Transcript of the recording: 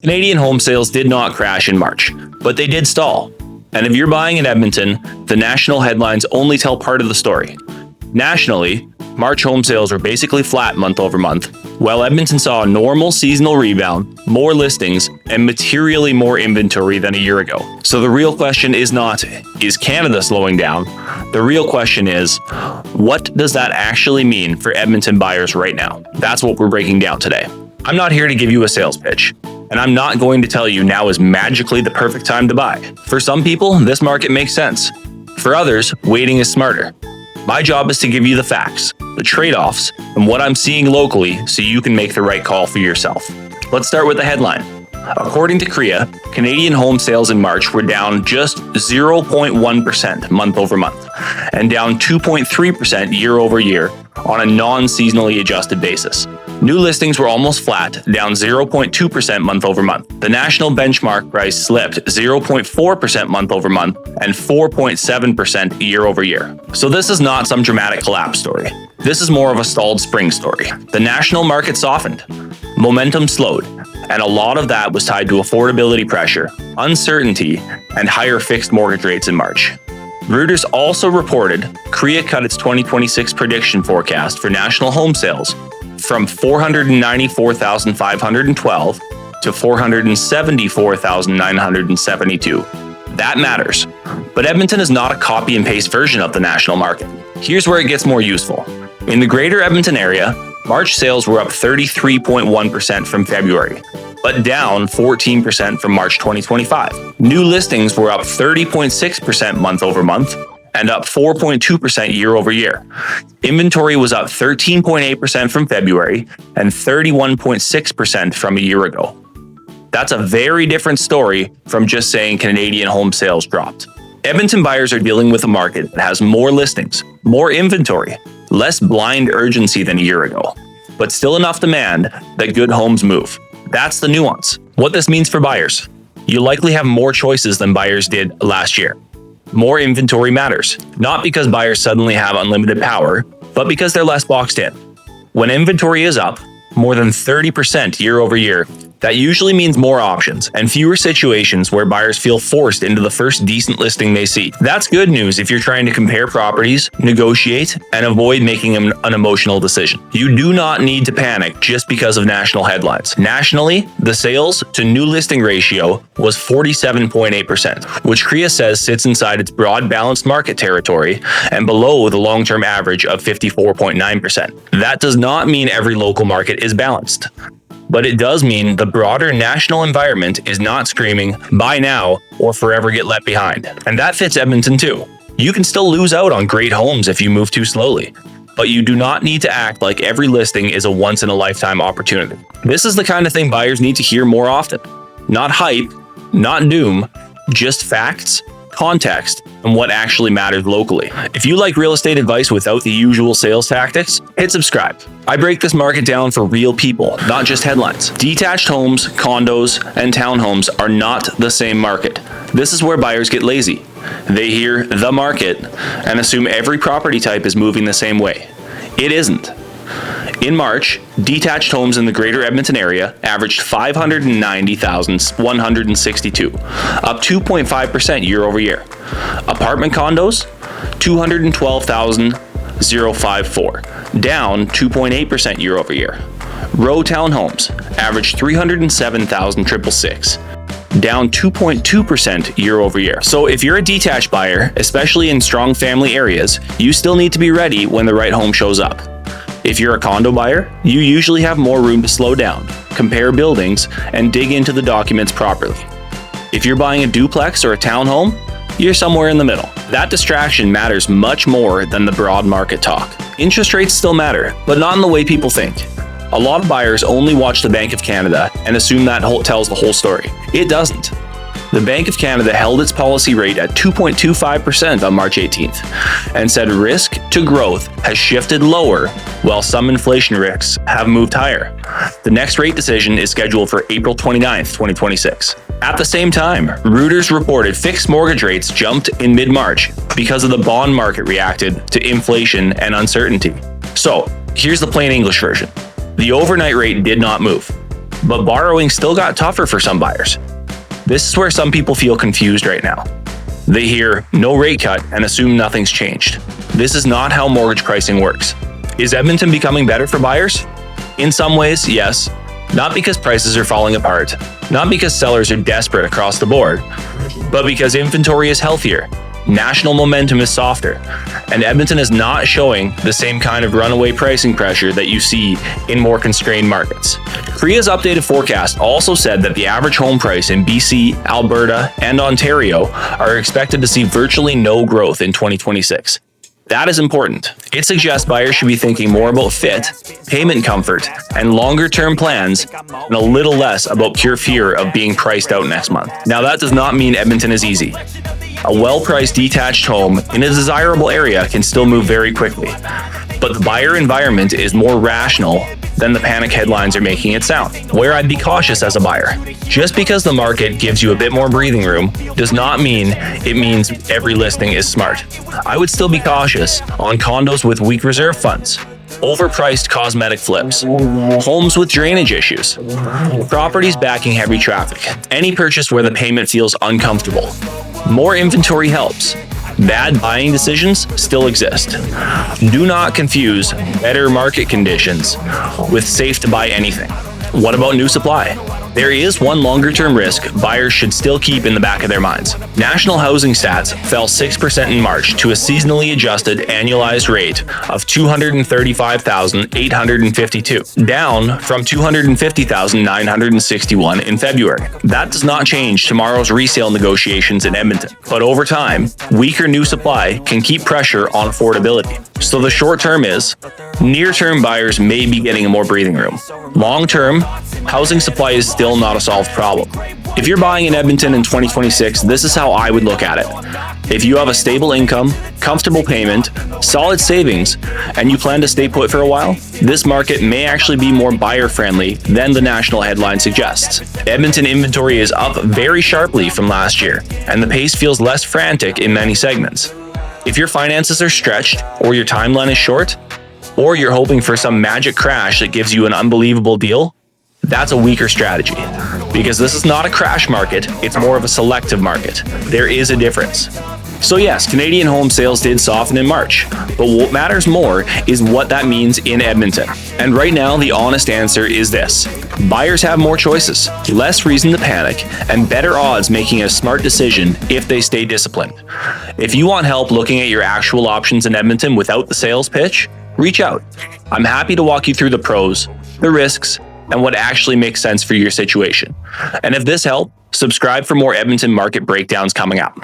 Canadian home sales did not crash in March, but they did stall. And if you're buying in Edmonton, the national headlines only tell part of the story. Nationally, March home sales were basically flat month over month, while Edmonton saw a normal seasonal rebound, more listings, and materially more inventory than a year ago. So the real question is not, is Canada slowing down? The real question is, what does that actually mean for Edmonton buyers right now? That's what we're breaking down today. I'm not here to give you a sales pitch, and I'm not going to tell you now is magically the perfect time to buy. For some people, this market makes sense. For others, waiting is smarter. My job is to give you the facts, the trade-offs, and what I'm seeing locally so you can make the right call for yourself. Let's start with the headline. According to CREA, Canadian home sales in March were down just 0.1% month over month and down 2.3% year over year on a non-seasonally adjusted basis. New listings were almost flat, down 0.2% month over month. The national benchmark price slipped 0.4% month over month and 4.7% year over year. So this is not some dramatic collapse story. This is more of a stalled spring story. The national market softened, momentum slowed, and a lot of that was tied to affordability pressure, uncertainty, and higher fixed mortgage rates in March. Reuters also reported CREA cut its 2026 prediction forecast for national home sales from 494,512 to 474,972. That matters. But Edmonton is not a copy and paste version of the national market. Here's where it gets more useful. In the greater Edmonton area, March sales were up 33.1% from February, but down 14% from March 2025. New listings were up 30.6% month over month and up 4.2% year over year. Inventory was up 13.8% from February and 31.6% from a year ago. That's a very different story from just saying Canadian home sales dropped. Edmonton buyers are dealing with a market that has more listings, more inventory, less blind urgency than a year ago, but still enough demand that good homes move. That's the nuance. What this means for buyers: you likely have more choices than buyers did last year. More inventory matters, not because buyers suddenly have unlimited power, but because they're less boxed in. When inventory is up more than 30% year over year, that usually means more options and fewer situations where buyers feel forced into the first decent listing they see. That's good news if you're trying to compare properties, negotiate, and avoid making an emotional decision. You do not need to panic just because of national headlines. Nationally, the sales to new listing ratio was 47.8%, which CREA says sits inside its broad balanced market territory and below the long-term average of 54.9%. That does not mean every local market is balanced, but it does mean the broader national environment is not screaming, buy now or forever get left behind. And that fits Edmonton too. You can still lose out on great homes if you move too slowly, but you do not need to act like every listing is a once-in-a-lifetime opportunity. This is the kind of thing buyers need to hear more often. Not hype, not doom, just facts, context, and what actually matters locally. If you like real estate advice without the usual sales tactics, hit subscribe. I break this market down for real people, not just headlines. Detached homes, condos, and townhomes are not the same market. This is where buyers get lazy. They hear the market and assume every property type is moving the same way. It isn't. In March, detached homes in the greater Edmonton area averaged 590,162, up 2.5% year over year. Apartment condos, 212,054, down 2.8% year over year. Row townhomes averaged 307,666, down 2.2% year over year. So if you're a detached buyer, especially in strong family areas, you still need to be ready when the right home shows up. If you're a condo buyer, you usually have more room to slow down, compare buildings, and dig into the documents properly. If you're buying a duplex or a townhome, you're somewhere in the middle. That distraction matters much more than the broad market talk. Interest rates still matter, but not in the way people think. A lot of buyers only watch the Bank of Canada and assume that tells the whole story. It doesn't. The Bank of Canada held its policy rate at 2.25% on March 18th and said risk to growth has shifted lower while some inflation risks have moved higher. The next rate decision is scheduled for April 29th, 2026. At the same time, Reuters reported fixed mortgage rates jumped in mid-March because of the bond market reacted to inflation and uncertainty. So, here's the plain English version. The overnight rate did not move. but borrowing still got tougher for some buyers. This is where some people feel confused right now. They hear no rate cut and assume nothing's changed. This is not how mortgage pricing works. Is Edmonton becoming better for buyers? In some ways, yes. Not because prices are falling apart, not because sellers are desperate across the board, but because inventory is healthier, national momentum is softer, and Edmonton is not showing the same kind of runaway pricing pressure that you see in more constrained markets. CREA's updated forecast also said that the average home price in BC, Alberta, and Ontario are expected to see virtually no growth in 2026. That is important. It suggests buyers should be thinking more about fit, payment comfort, and longer-term plans, and a little less about pure fear of being priced out next month. Now, that does not mean Edmonton is easy. A well-priced detached home in a desirable area can still move very quickly, but the buyer environment is more rational than the panic headlines are making it sound. Where I'd be cautious as a buyer. Just because the market gives you a bit more breathing room does not mean it means every listing is smart. I would still be cautious on condos with weak reserve funds, overpriced cosmetic flips, homes with drainage issues, properties backing heavy traffic, any purchase where the payment feels uncomfortable. More inventory helps. Bad buying decisions still exist. Do not confuse better market conditions with safe to buy anything. What about new supply? There is one longer-term risk buyers should still keep in the back of their minds. National housing stats fell 6% in March to a seasonally adjusted annualized rate of 235,852, down from 250,961 in February. That does not change tomorrow's resale negotiations in Edmonton, but over time, weaker new supply can keep pressure on affordability. So the short term is, near-term buyers may be getting more breathing room. Long-term, housing supply is still not a solved problem. If you're buying in Edmonton in 2026, this is how I would look at it. If you have a stable income, comfortable payment, solid savings, and you plan to stay put for a while, this market may actually be more buyer-friendly than the national headline suggests. Edmonton inventory is up very sharply from last year, and the pace feels less frantic in many segments. If your finances are stretched, or your timeline is short, or you're hoping for some magic crash that gives you an unbelievable deal, that's a weaker strategy. Because this is not a crash market, it's more of a selective market. There is a difference. So yes, Canadian home sales did soften in March, but what matters more is what that means in Edmonton. And right now, the honest answer is this. Buyers have more choices, less reason to panic, and better odds making a smart decision if they stay disciplined. If you want help looking at your actual options in Edmonton without the sales pitch, reach out. I'm happy to walk you through the pros, the risks, and what actually makes sense for your situation. And if this helped, subscribe for more Edmonton market breakdowns coming up.